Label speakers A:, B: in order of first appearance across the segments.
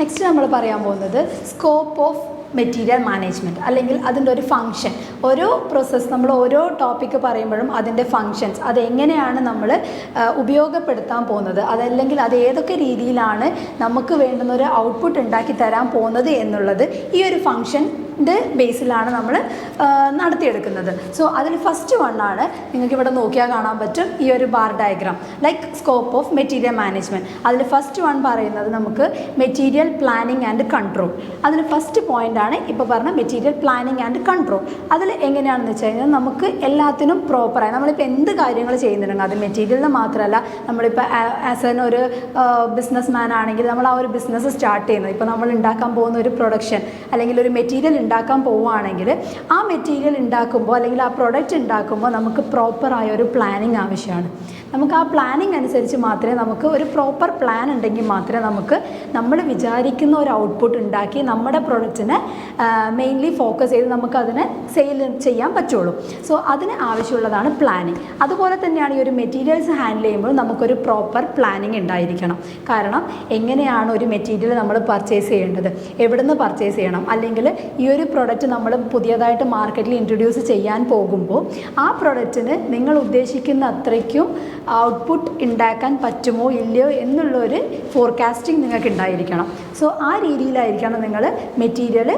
A: Next നമ്മൾ പറയാൻ പോകുന്നത് സ്കോപ്പ് ഓഫ് മെറ്റീരിയൽ മാനേജ്മെൻറ്റ്, അല്ലെങ്കിൽ അതിൻ്റെ ഒരു ഫങ്ഷൻ. ഓരോ പ്രോസസ്സ് നമ്മൾ ഓരോ ടോപ്പിക്ക് പറയുമ്പോഴും അതിൻ്റെ ഫങ്ഷൻസ് അതെങ്ങനെയാണ് നമ്മൾ ഉപയോഗപ്പെടുത്താൻ പോകുന്നത്, അതല്ലെങ്കിൽ അത് ഏതൊക്കെ രീതിയിലാണ് നമുക്ക് വേണ്ടുന്ന ഒരു ഔട്ട്പുട്ട് ഉണ്ടാക്കി തരാൻ പോകുന്നത് എന്നുള്ളത് ഈ ഒരു ഫങ്ഷൻ്റെ ബേസിലാണ് നമ്മൾ നടത്തിയെടുക്കുന്നത്. സോ അതിൽ ഫസ്റ്റ് വണ്ണാണ്, നിങ്ങൾക്ക് ഇവിടെ നോക്കിയാൽ കാണാൻ പറ്റും ഈ ഒരു bar diagram, like scope of material management. അതിൽ ഫസ്റ്റ് വൺ പറയുന്നത് നമുക്ക് മെറ്റീരിയൽ പ്ലാനിങ് ആൻഡ് കൺട്രോൾ. അതിൽ ഫസ്റ്റ് പോയിൻ്റാണ് ഇപ്പോൾ പറഞ്ഞ മെറ്റീരിയൽ പ്ലാനിങ് ആൻഡ് കൺട്രോൾ. അതിൽ എങ്ങനെയാണെന്ന് വെച്ച് കഴിഞ്ഞാൽ നമുക്ക് എല്ലാത്തിനും പ്രോപ്പറായി നമ്മളിപ്പോൾ എന്ത് കാര്യങ്ങൾ ചെയ്യുന്നുണ്ടെങ്കിൽ അത് മെറ്റീരിയലിന് മാത്രമല്ല, നമ്മളിപ്പോൾ ആസ് എൻ ഒരു ബിസിനസ് മാൻ ആണെങ്കിൽ നമ്മൾ ആ ഒരു ബിസിനസ് സ്റ്റാർട്ട് ചെയ്യുന്നത്, ഇപ്പോൾ നമ്മൾ ഉണ്ടാക്കാൻ പോകുന്ന ഒരു പ്രൊഡക്ഷൻ അല്ലെങ്കിൽ ഒരു മെറ്റീരിയൽ ഉണ്ടാക്കാൻ പോവുകയാണെങ്കിൽ ആ മെറ്റീരിയൽ ഉണ്ടാക്കുമ്പോൾ അല്ലെങ്കിൽ ആ പ്രൊഡക്റ്റ് ഉണ്ടാക്കുമ്പോൾ നമുക്ക് പ്രോപ്പറായ ഒരു പ്ലാനിങ് ആവശ്യമാണ്. നമുക്ക് ആ പ്ലാനിങ് അനുസരിച്ച് മാത്രമേ നമുക്ക് ഒരു പ്രോപ്പർ പ്ലാൻ ഉണ്ടെങ്കിൽ മാത്രമേ നമുക്ക് നമ്മൾ വിചാരിക്കുന്ന ഒരു ഔട്ട്പുട്ട് ഉണ്ടാക്കി നമ്മുടെ പ്രൊഡക്റ്റിനെ മെയിൻലി ഫോക്കസ് ചെയ്ത് നമുക്കതിനെ സെയിൽ ചെയ്യാൻ പറ്റുള്ളൂ. സോ അതിന് ആവശ്യമുള്ളതാണ് പ്ലാനിങ്. അതുപോലെ തന്നെയാണ് ഈ ഒരു മെറ്റീരിയൽസ് ഹാൻഡിൽ ചെയ്യുമ്പോൾ നമുക്കൊരു പ്രോപ്പർ പ്ലാനിങ് ഉണ്ടായിരിക്കണം. കാരണം എങ്ങനെയാണ് ഒരു മെറ്റീരിയൽ നമ്മൾ പർച്ചേസ് ചെയ്യേണ്ടത്, എവിടെ നിന്ന് പർച്ചേസ് ചെയ്യണം, അല്ലെങ്കിൽ ഈ ഒരു പ്രൊഡക്റ്റ് നമ്മൾ പുതിയതായിട്ട് മാർക്കറ്റിൽ ഇൻട്രൊഡ്യൂസ് ചെയ്യാൻ പോകുമ്പോൾ ആ പ്രൊഡക്റ്റിന് നിങ്ങൾ ഉദ്ദേശിക്കുന്ന അത്രയ്ക്കും ഔട്ട്പുട്ട് ഉണ്ടാക്കാൻ പറ്റുമോ ഇല്ലയോ എന്നുള്ളൊരു ഫോർകാസ്റ്റിംഗ് നിങ്ങൾക്ക് ഉണ്ടായിരിക്കണം. സോ ആ രീതിയിലായിരിക്കണം നിങ്ങൾ മെറ്റീരിയൽ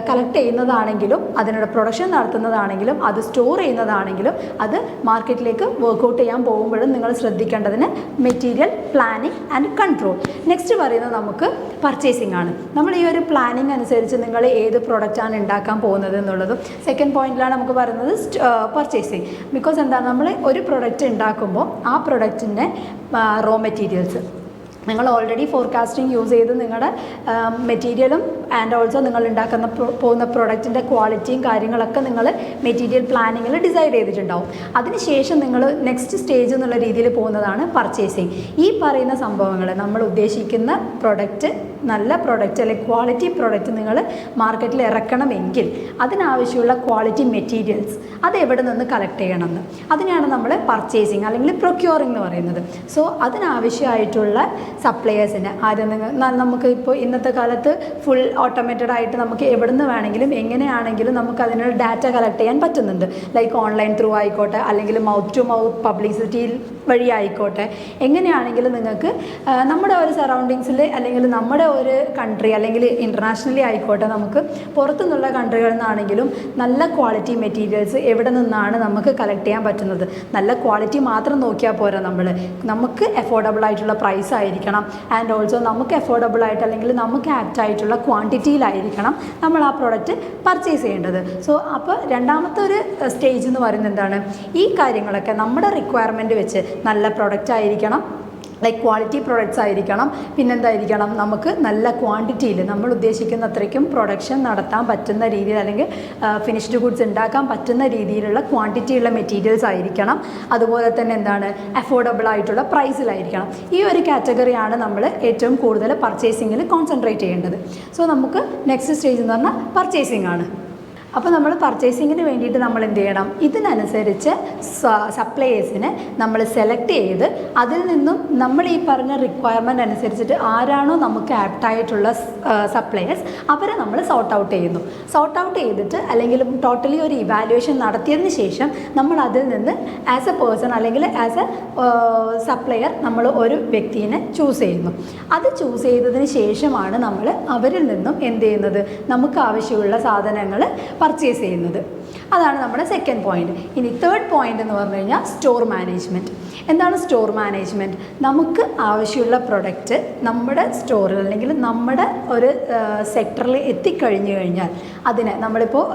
A: കളക്ട് ചെയ്യുന്നതാണെങ്കിലും അതിനുള്ള പ്രൊഡക്ഷൻ നടത്തുന്നതാണെങ്കിലും അത് സ്റ്റോർ ചെയ്യുന്നതാണെങ്കിലും അത് മാർക്കറ്റിലേക്ക് വർക്കൗട്ട് ചെയ്യാൻ പോകുമ്പോഴും നിങ്ങൾ ശ്രദ്ധിക്കേണ്ടതിന് material planning and control. Next പറയുന്നത് നമുക്ക് പർച്ചേസിംഗ് ആണ്. നമ്മൾ ഈ ഒരു പ്ലാനിങ് അനുസരിച്ച് നിങ്ങൾ ഏത് പ്രൊഡക്റ്റാണ് ഉണ്ടാക്കാൻ പോകുന്നത് എന്നുള്ളതും സെക്കൻഡ് പോയിന്റിലാണ് നമുക്ക് പറയുന്നത് പർച്ചേസിങ്. ബിക്കോസ് എന്താ, നമ്മൾ ഒരു പ്രൊഡക്റ്റ് ഉണ്ടാക്കുമ്പോൾ ആ പ്രൊഡക്റ്റിൻ്റെ റോ മെറ്റീരിയൽസ് നിങ്ങൾ ഓൾറെഡി ഫോർകാസ്റ്റിംഗ് യൂസ് ചെയ്ത് നിങ്ങളുടെ മെറ്റീരിയലും ആൻഡ് ഓൾസോ നിങ്ങൾ ഉണ്ടാക്കുന്ന പോകുന്ന പ്രൊഡക്റ്റിൻ്റെ ക്വാളിറ്റിയും കാര്യങ്ങളൊക്കെ നിങ്ങൾ മെറ്റീരിയൽ പ്ലാനിങ്ങിൽ ഡിസൈഡ് ചെയ്തിട്ടുണ്ടാവും. അതിനുശേഷം നിങ്ങൾ നെക്സ്റ്റ് സ്റ്റേജ് എന്നുള്ള രീതിയിൽ പോകുന്നതാണ് പർച്ചേസിങ്. ഈ പറയുന്ന സംഭവങ്ങൾ നമ്മൾ ഉദ്ദേശിക്കുന്ന പ്രൊഡക്റ്റ് നല്ല പ്രൊഡക്റ്റ് അല്ലെങ്കിൽ ക്വാളിറ്റി പ്രൊഡക്റ്റ് നിങ്ങൾ മാർക്കറ്റിൽ ഇറക്കണമെങ്കിൽ അതിനാവശ്യമുള്ള ക്വാളിറ്റി മെറ്റീരിയൽസ് അത് എവിടെ നിന്ന് കളക്ട് ചെയ്യണമെന്ന് അതിനെയാണ് നമ്മൾ പർച്ചേസിങ് അല്ലെങ്കിൽ പ്രൊക്യൂറിംഗ് എന്ന് പറയുന്നത്. സോ അതിനാവശ്യമായിട്ടുള്ള സപ്ലയേഴ്സിന് ആദ്യം നമുക്ക് ഇപ്പോൾ ഇന്നത്തെ കാലത്ത് ഫുൾ ഓട്ടോമേറ്റഡ് ആയിട്ട് നമുക്ക് എവിടെ നിന്ന് വേണമെങ്കിലും എങ്ങനെയാണെങ്കിലും നമുക്ക് അതിനുള്ള ഡാറ്റ കളക്ട് ചെയ്യാൻ പറ്റുന്നുണ്ട്. ലൈക്ക് ഓൺലൈൻ ത്രൂ ആയിക്കോട്ടെ, അല്ലെങ്കിൽ മൗത്ത് ടു മൗത്ത് പബ്ലിസിറ്റി വഴി ആയിക്കോട്ടെ, എങ്ങനെയാണെങ്കിലും നിങ്ങൾക്ക് നമ്മുടെ ഒരു സറൗണ്ടിങ്സിൽ അല്ലെങ്കിൽ നമ്മുടെ ഒരു കൺട്രി അല്ലെങ്കിൽ ഇൻ്റർനാഷണലി ആയിക്കോട്ടെ, നമുക്ക് പുറത്തുനിന്നുള്ള കൺട്രികളിൽ നിന്നാണെങ്കിലും നല്ല ക്വാളിറ്റി മെറ്റീരിയൽസ് എവിടെ നിന്നാണ് നമുക്ക് കളക്ട് ചെയ്യാൻ പറ്റുന്നത്. നല്ല ക്വാളിറ്റി മാത്രം നോക്കിയാൽ പോരാ, നമുക്ക് അഫോർഡബിൾ ആയിട്ടുള്ള പ്രൈസ് ആയിരിക്കണം, ആൻഡ് ഓൾസോ നമുക്ക് അഫോർഡബിൾ ആയിട്ട് അല്ലെങ്കിൽ നമുക്ക് ആപ്റ്റ് ആയിട്ടുള്ള ക്വാണ്ടിറ്റിയിലായിരിക്കണം നമ്മൾ ആ പ്രോഡക്റ്റ് പർച്ചേസ് ചെയ്യേണ്ടത്. സോ അപ്പോൾ രണ്ടാമത്തെ ഒരു സ്റ്റേജ് എന്ന് പറയുന്നത് എന്താണ്, ഈ കാര്യങ്ങളൊക്കെ നമ്മുടെ റിക്വയർമെൻറ്റ് വെച്ച് നല്ല പ്രൊഡക്റ്റ് ആയിരിക്കണം, ലൈക്ക് ക്വാളിറ്റി പ്രൊഡക്ട്സ് ആയിരിക്കണം, പിന്നെന്തായിരിക്കണം, നമുക്ക് നല്ല ക്വാണ്ടിറ്റിയിൽ നമ്മൾ ഉദ്ദേശിക്കുന്ന അത്രയ്ക്കും പ്രൊഡക്ഷൻ നടത്താൻ പറ്റുന്ന രീതിയിൽ അല്ലെങ്കിൽ ഫിനിഷ്ഡ് ഗുഡ്സ് ഉണ്ടാക്കാൻ പറ്റുന്ന രീതിയിലുള്ള ക്വാണ്ടിറ്റിയുള്ള മെറ്റീരിയൽസ് ആയിരിക്കണം. അതുപോലെ തന്നെ എന്താണ്, അഫോർഡബിൾ ആയിട്ടുള്ള പ്രൈസിലായിരിക്കണം. ഈ ഒരു കാറ്റഗറിയാണ് നമ്മൾ ഏറ്റവും കൂടുതൽ പർച്ചേസിങ്ങിൽ കോൺസെൻട്രേറ്റ് ചെയ്യേണ്ടത്. സോ നമുക്ക് നെക്സ്റ്റ് സ്റ്റേജ് എന്ന് പറഞ്ഞാൽ പർച്ചേസിംഗ് ആണ്. അപ്പോൾ നമ്മൾ പർച്ചേസിങ്ങിന് വേണ്ടിയിട്ട് നമ്മൾ എന്ത് ചെയ്യണം, ഇതിനനുസരിച്ച് സപ്ലയേഴ്സിനെ നമ്മൾ സെലക്ട് ചെയ്ത് അതിൽ നിന്നും നമ്മൾ ഈ പറഞ്ഞ റിക്വയർമെൻറ്റ് അനുസരിച്ചിട്ട് ആരാണോ നമുക്ക് ആപ്റ്റായിട്ടുള്ള സപ്ലയേഴ്സ് അവരെ നമ്മൾ സോർട്ട് ഔട്ട് ചെയ്യുന്നു. സോർട്ട് ഔട്ട് ചെയ്തിട്ട് അല്ലെങ്കിൽ ടോട്ടലി ഒരു ഇവാലുവേഷൻ നടത്തിയതിന് ശേഷം നമ്മൾ അതിൽ നിന്ന് ആസ് എ പേഴ്സൺ അല്ലെങ്കിൽ ആസ് എ സപ്ലയർ നമ്മൾ ഒരു വ്യക്തിയെ ചൂസ് ചെയ്യുന്നു. അത് ചൂസ് ചെയ്തതിന് ശേഷമാണ് നമ്മൾ അവരിൽ നിന്നും എന്ത് ചെയ്യുന്നത്, നമുക്ക് ആവശ്യമുള്ള സാധനങ്ങൾ പർച്ചേസ് ചെയ്യുന്നത്. അതാണ് നമ്മുടെ സെക്കൻഡ് പോയിന്റ്. ഇനി തേർഡ് പോയിന്റ് എന്ന് പറഞ്ഞു കഴിഞ്ഞാൽ സ്റ്റോർ മാനേജ്മെൻറ്റ്. എന്താണ് സ്റ്റോർ മാനേജ്മെൻറ്റ്? നമുക്ക് ആവശ്യമുള്ള പ്രൊഡക്റ്റ് നമ്മുടെ സ്റ്റോറിൽ അല്ലെങ്കിൽ നമ്മുടെ ഒരു സെക്ടറിൽ എത്തിക്കഴിഞ്ഞു കഴിഞ്ഞാൽ അതിനെ നമ്മളിപ്പോൾ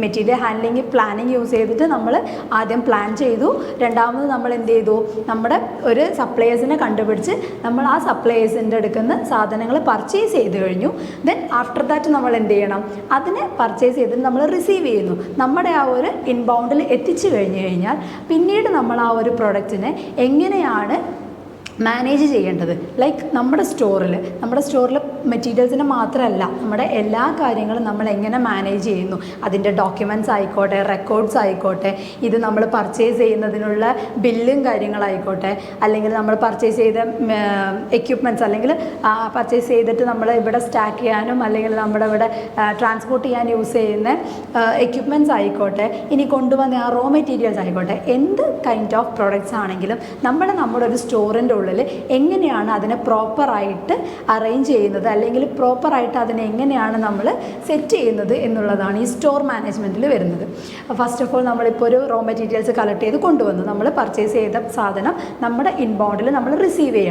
A: മെറ്റീരിയൽ ഹാൻഡ്ലിങ് പ്ലാനിങ് യൂസ് ചെയ്തിട്ട് നമ്മൾ ആദ്യം പ്ലാൻ ചെയ്തു, രണ്ടാമത് നമ്മൾ എന്ത് ചെയ്തു, നമ്മുടെ ഒരു സപ്ലയേഴ്സിനെ കണ്ടുപിടിച്ച് നമ്മൾ ആ സപ്ലയേഴ്സിൻ്റെ അടുക്കുന്ന സാധനങ്ങൾ പർച്ചേസ് ചെയ്ത് കഴിഞ്ഞു. ദെൻ ആഫ്റ്റർ ദാറ്റ് നമ്മൾ എന്ത് ചെയ്യണം, അതിനെ പർച്ചേസ് ചെയ്തിട്ട് നമ്മൾ റിസീവ് ചെയ്യുന്നു. നമ്മുടെ ആ ഒരു ഇൻബൗണ്ടിൽ എത്തിച്ചു കഴിഞ്ഞു കഴിഞ്ഞാൽ പിന്നീട് നമ്മൾ ആ ഒരു പ്രൊഡക്റ്റിനെ എങ്ങനെയാണ് മാനേജ് ചെയ്യേണ്ടത്. ലൈക്ക് നമ്മുടെ സ്റ്റോറിൽ മെറ്റീരിയൽസിനെ മാത്രമല്ല, നമ്മുടെ എല്ലാ കാര്യങ്ങളും നമ്മൾ എങ്ങനെ മാനേജ് ചെയ്യുന്നു, അതിൻ്റെ ഡോക്യുമെൻറ്റ്സ് ആയിക്കോട്ടെ, റെക്കോർഡ്സ് ആയിക്കോട്ടെ, ഇത് നമ്മൾ പർച്ചേസ് ചെയ്യുന്നതിനുള്ള ബില്ലും കാര്യങ്ങളായിക്കോട്ടെ, അല്ലെങ്കിൽ നമ്മൾ പർച്ചേസ് ചെയ്ത എക്യുപ്മെൻറ്റ്സ്, അല്ലെങ്കിൽ പർച്ചേസ് ചെയ്തിട്ട് നമ്മൾ ഇവിടെ സ്റ്റാക്ക് ചെയ്യാനും അല്ലെങ്കിൽ നമ്മുടെ ഇവിടെ ട്രാൻസ്പോർട്ട് ചെയ്യാൻ യൂസ് ചെയ്യുന്ന എക്യുപ്മെൻറ്റ്സ് ആയിക്കോട്ടെ, ഇനി കൊണ്ടുവന്ന ആ റോ മെറ്റീരിയൽസ് ആയിക്കോട്ടെ, എന്ത് കൈൻഡ് ഓഫ് പ്രോഡക്റ്റ്സ് ആണെങ്കിലും നമ്മുടെ ഒരു സ്റ്റോറിൻ്റെ ഉള്ളിൽ എങ്ങനെയാണ് അതിനെ പ്രോപ്പറായിട്ട് അറേഞ്ച് ചെയ്യുന്നത്, അല്ലെങ്കിൽ പ്രോപ്പറായിട്ട് അതിനെ എങ്ങനെയാണ് നമ്മൾ സെറ്റ് ചെയ്യുന്നത് എന്നുള്ളതാണ് ഈ സ്റ്റോർ മാനേജ്മെൻറ്റിൽ വരുന്നത്. ഫസ്റ്റ് ഓഫ് ഓൾ നമ്മളിപ്പോൾ ഒരു റോ മെറ്റീരിയൽസ് കളക്ട് ചെയ്ത് കൊണ്ടുവന്നു, നമ്മൾ പർച്ചേസ് ചെയ്ത സാധനം നമ്മുടെ ഇൻബൗണ്ടിൽ നമ്മൾ റിസീവ്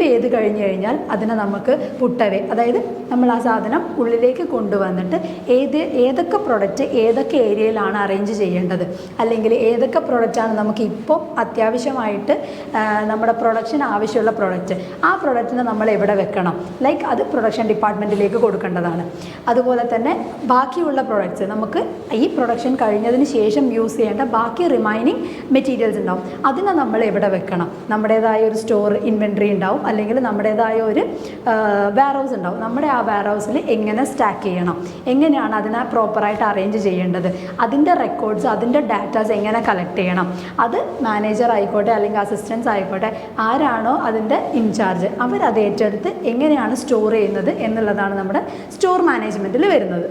A: ചെയ്ത് കഴിഞ്ഞ് കഴിഞ്ഞാൽ അതിനെ നമുക്ക് പുട്ടവേ, അതായത് നമ്മൾ ആ സാധനം ഉള്ളിലേക്ക് കൊണ്ടുവന്നിട്ട് ഏതൊക്കെ പ്രൊഡക്റ്റ് ഏതൊക്കെ ഏരിയയിലാണ് അറേഞ്ച് ചെയ്യേണ്ടത്, അല്ലെങ്കിൽ ഏതൊക്കെ പ്രൊഡക്റ്റാണ് നമുക്ക് ഇപ്പോൾ അത്യാവശ്യമായിട്ട് നമ്മുടെ പ്രൊഡക്ഷൻ ആവശ്യമുള്ള പ്രൊഡക്റ്റ്, ആ പ്രൊഡക്റ്റിനെ നമ്മൾ എവിടെ വെക്കണം, ലൈക്ക് അത് പ്രൊഡക്ഷൻ ഡിപ്പാർട്ട്മെൻറ്റിലേക്ക് കൊടുക്കേണ്ടതാണ്. അതുപോലെ തന്നെ ബാക്കിയുള്ള പ്രൊഡക്ട്സ്, നമുക്ക് ഈ പ്രൊഡക്ഷൻ കഴിഞ്ഞതിന് ശേഷം യൂസ് ചെയ്യേണ്ട ബാക്കി റിമൈനിങ് മെറ്റീരിയൽസ് ഉണ്ടാവും, അതിനെ നമ്മൾ എവിടെ വെക്കണം. നമ്മുടേതായ ഒരു സ്റ്റോർ ഇൻവെൻട്രി ഉണ്ടാവും, അല്ലെങ്കിൽ നമ്മുടേതായ ഒരു വെയർ ഹൗസ് ഉണ്ടാവും. നമ്മുടെ ആ വെയർ ഹൗസിൽ എങ്ങനെ സ്റ്റാക്ക് ചെയ്യണം, എങ്ങനെയാണ് അതിനെ പ്രോപ്പറായിട്ട് അറേഞ്ച് ചെയ്യേണ്ടത്, അതിൻ്റെ റെക്കോർഡ്സ്, അതിൻ്റെ ഡാറ്റാസ് എങ്ങനെ കളക്ട് ചെയ്യണം, അത് മാനേജർ ആയിക്കോട്ടെ അല്ലെങ്കിൽ അസിസ്റ്റൻസ് ആയിക്കോട്ടെ, ആരാണോ അതിൻ്റെ ഇൻചാർജ്, അവരത് ഏറ്റെടുത്ത് എങ്ങനെയാണ് സ്റ്റോർ ചെയ്യുന്നത് എന്നുള്ളതാണ് നമ്മുടെ സ്റ്റോർ മാനേജ്മെൻറ്റിൽ വരുന്നത്.